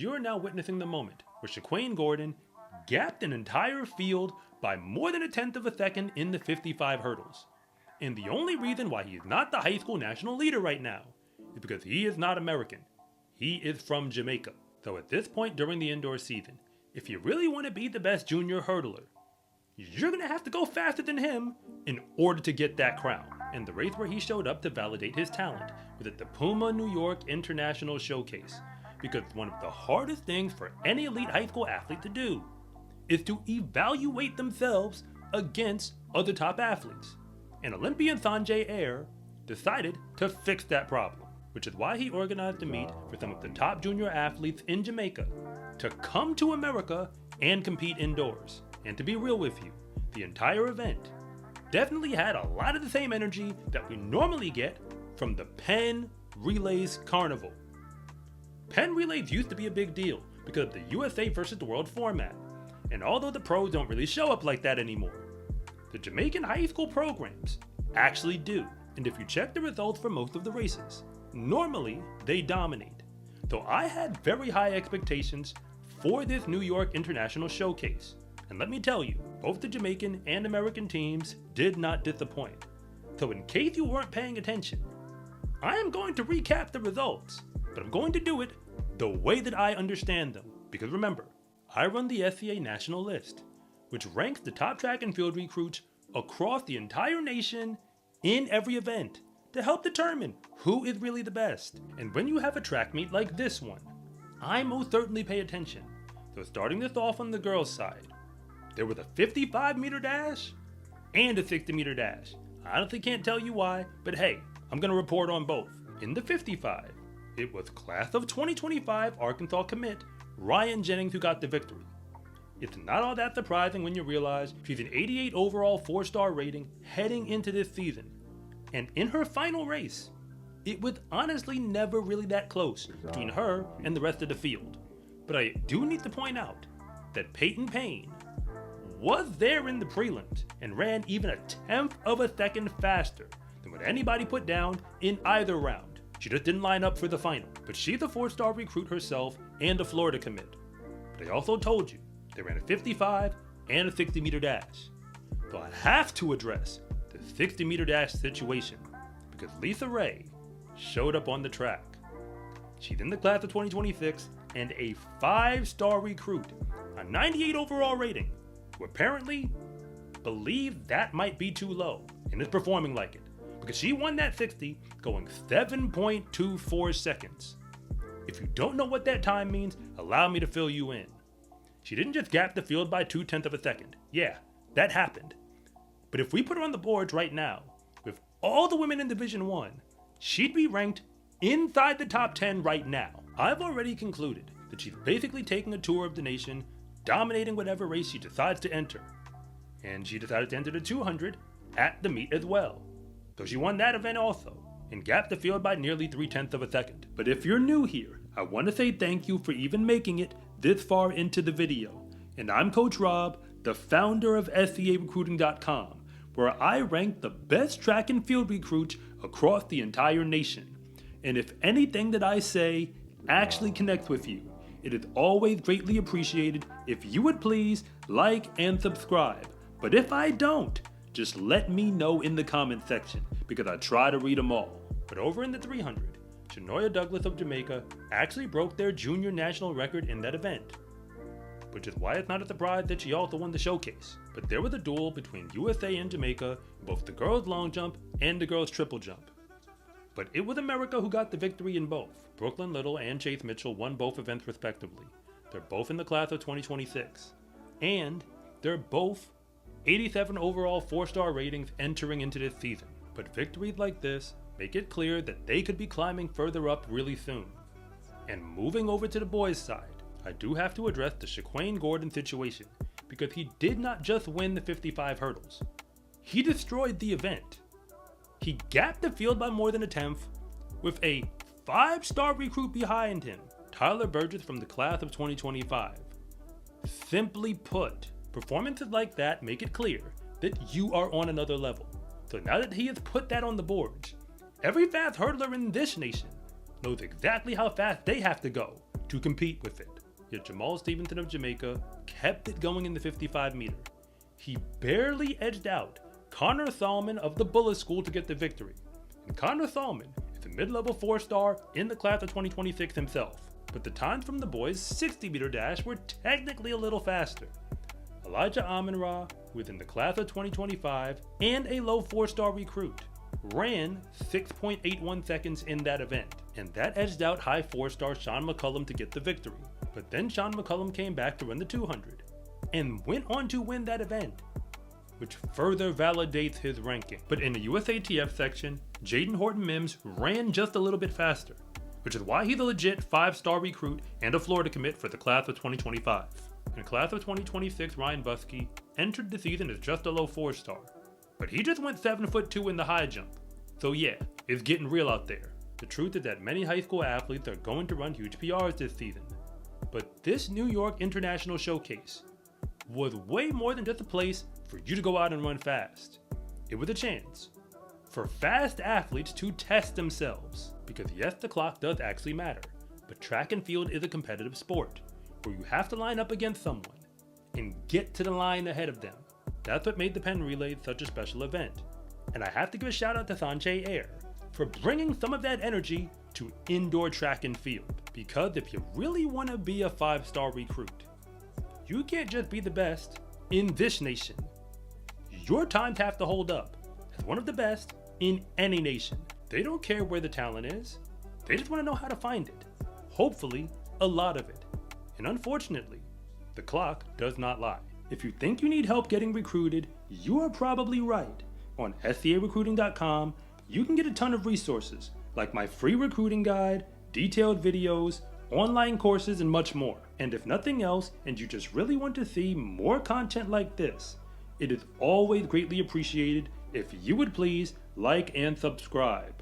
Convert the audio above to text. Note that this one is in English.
you are now witnessing the moment where Shaquan Gordon gapped an entire field by more than 1/10 of a second in the 55 hurdles. And the only reason why he is not the high school national leader right now is because he is not American. He is from Jamaica. So at this point during the indoor season, if you really want to be the best junior hurdler, you're going to have to go faster than him in order to get that crown. And the race where he showed up to validate his talent was at the Puma New York International Showcase, because one of the hardest things for any elite high school athlete to do is to evaluate themselves against other top athletes. And Olympian Sanjay Ayre decided to fix that problem, which is why he organized a meet for some of the top junior athletes in Jamaica to come to America and compete indoors. And to be real with you, the entire event definitely had a lot of the same energy that we normally get from the Penn Relays Carnival. Penn Relays used to be a big deal because of the USA versus the World format, and although the pros don't really show up like that anymore, the Jamaican high school programs actually do. And if you check the results for most of the races, normally they dominate. So I had very high expectations for this New York International Showcase. And let me tell you, both the Jamaican and American teams did not disappoint. So in case you weren't paying attention, I am going to recap the results, but I'm going to do it the way that I understand them. Because remember, I run the SCA National List, which ranks the top track and field recruits across the entire nation in every event to help determine who is really the best. And when you have a track meet like this one, I most certainly pay attention. So starting this off on the girls' side, there was a 55-meter dash and a 60-meter dash. I honestly can't tell you why, but hey, I'm going to report on both. In the 55, it was class of 2025 Arkansas commit Ryan Jennings who got the victory. It's not all that surprising when you realize she's an 88 overall 4-star rating heading into this season. And in her final race, it was honestly never really that close between her and the rest of the field. But I do need to point out that Peyton Payne was there in the prelims and ran even 1/10 of a second faster than what anybody put down in either round. She just didn't line up for the final, but she's a 4-star recruit herself and a Florida commit. But I also told you, they ran a 55 and a 60-meter dash. So I have to address the 60-meter dash situation because Lisa Ray showed up on the track. She's in the class of 2026 and a 5-star recruit, a 98 overall rating, who apparently believes that might be too low and is performing like it because she won that 60 going 7.24 seconds. If you don't know what that time means, allow me to fill you in. She didn't just gap the field by 0.2 of a second. Yeah, that happened. But if we put her on the boards right now, with all the women in Division 1, she'd be ranked inside the top 10 right now. I've already concluded that she's basically taking a tour of the nation, dominating whatever race she decides to enter. And she decided to enter the 200 at the meet as well. So she won that event also, and gapped the field by nearly 0.3 of a second. But if you're new here, I want to say thank you for even making it this far into the video. And I'm Coach Rob, the founder of SCARecruiting.com, where I rank the best track and field recruits across the entire nation. And if anything that I say actually connects with you, it is always greatly appreciated if you would please like and subscribe. But if I don't, just let me know in the comment section because I try to read them all. But over in the 300, Ayanna Douglas of Jamaica actually broke their junior national record in that event, which is why it's not a surprise that she also won the showcase. But there was a duel between USA and Jamaica in both the girls' long jump and the girls' triple jump. But it was America who got the victory in both. Brooklyn Little and Chase Mitchell won both events respectively. They're both in the class of 2026. And they're both 87 overall 4-star ratings entering into this season. But victories like this make it clear that they could be climbing further up really soon. And moving over to the boys' side, I do have to address the Shaquan Gordon situation because he did not just win the 55 hurdles. He destroyed the event. He gapped the field by more than 1/10 with a 5-star recruit behind him, Tyler Burgess from the class of 2025. Simply put, performances like that make it clear that you are on another level. So now that he has put that on the boards, every fast hurdler in this nation knows exactly how fast they have to go to compete with it. Yet Jamal Stevenson of Jamaica kept it going in the 55 meter. He barely edged out Connor Thalman of the Bullis School to get the victory. And Connor Thalman is a mid-level 4-star in the class of 2026 himself. But the times from the boys' 60 meter dash were technically a little faster. Elijah Amanra, who is in the class of 2025 and a low 4-star recruit, ran 6.81 seconds in that event, and that edged out high 4-star Sean McCullum to get the victory. But then Sean McCullum came back to run the 200 and went on to win that event, which further validates his ranking. But in the USATF section, Jaden Horton Mims ran just a little bit faster, which is why he's a legit 5-star recruit and a Florida commit for the class of 2025. In the class of 2026, Ryan Buskey entered the season as just a low 4-star, but he just went 7'2" in the high jump. So yeah, it's getting real out there. The truth is that many high school athletes are going to run huge PRs this season. But this New York International Showcase was way more than just a place for you to go out and run fast. It was a chance for fast athletes to test themselves. Because yes, the clock does actually matter, but track and field is a competitive sport where you have to line up against someone and get to the line ahead of them. That's what made the pen relay such a special event. And I have to give a shout out to Sanjay Ayre for bringing some of that energy to indoor track and field. Because if you really want to be a 5-star recruit, you can't just be the best in this nation. Your times have to hold up as one of the best in any nation. They don't care where the talent is. They just want to know how to find it. Hopefully, a lot of it. And unfortunately, the clock does not lie. If you think you need help getting recruited, you are probably right. On SCArecruiting.com, you can get a ton of resources, like my free recruiting guide, detailed videos, online courses, and much more. And if nothing else, and you just really want to see more content like this, it is always greatly appreciated if you would please like and subscribe.